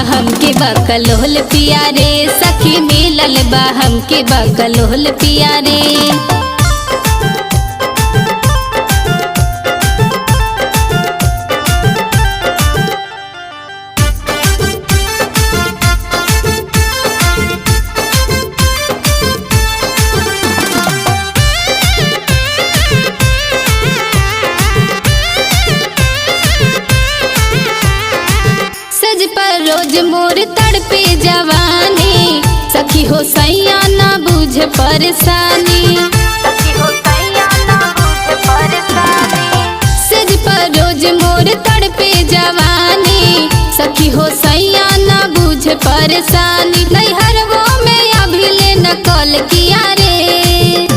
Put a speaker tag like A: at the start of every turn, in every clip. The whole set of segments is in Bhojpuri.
A: हमके बकलोल पिया रे, सखी मिलल बा हमके बकलोल पिया रे। सज पर रोज मोर तड़पे जवानी, सखी हो सैया ना बुझ परेशानी। सज पर रोज मोर तड़पे जवानी, सखी हो सैया ना बुझ परेशानी। नैहरवो में अभी ले नकल किया रे,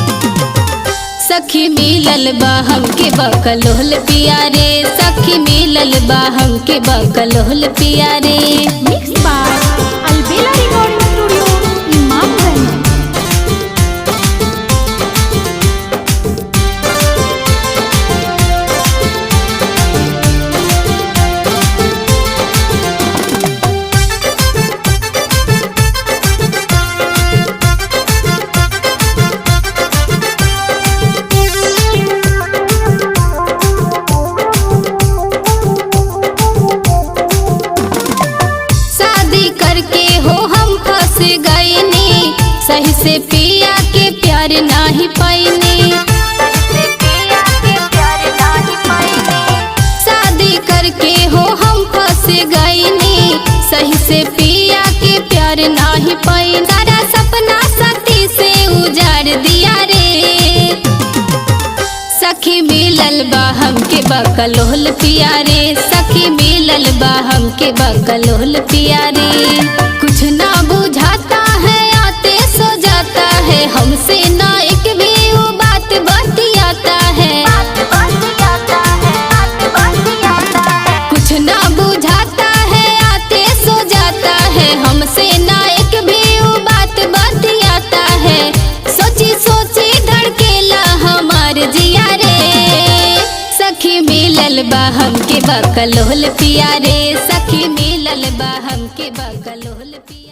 A: सखी मिलल बा हमके बकलोल पिया रे, सखी मिलल बा हमके बकलोल पिया रे।
B: Mix by Albela recording studio Imamganj.
A: करके हो हम फंस गईनी, सही से पिया के प्यार नाही पाईनी। शादी करके हो हम फंस गईनी, सही से पिया के प्यार नाही पाईनी। सारा सपना साथी से उजाड़ दिया रे, सखी मिलल बा हमके बकलोल पिया रे, सखी मिलल बा हमके बकलोल पिया रे। कुछ ना बुझाता है आते सो जाता है, हमसे ना एक भी वो बात बतियाता है। कुछ ना बुझाता है आते सो जाता है, हमसे ना एक भी वो बात बतियाता है। सोची सोची धड़केला हमार जिया रे, सखी मिलल बा हमके बकलोल पिया रे, सखी मिलल बा हमके बकलोल पिया।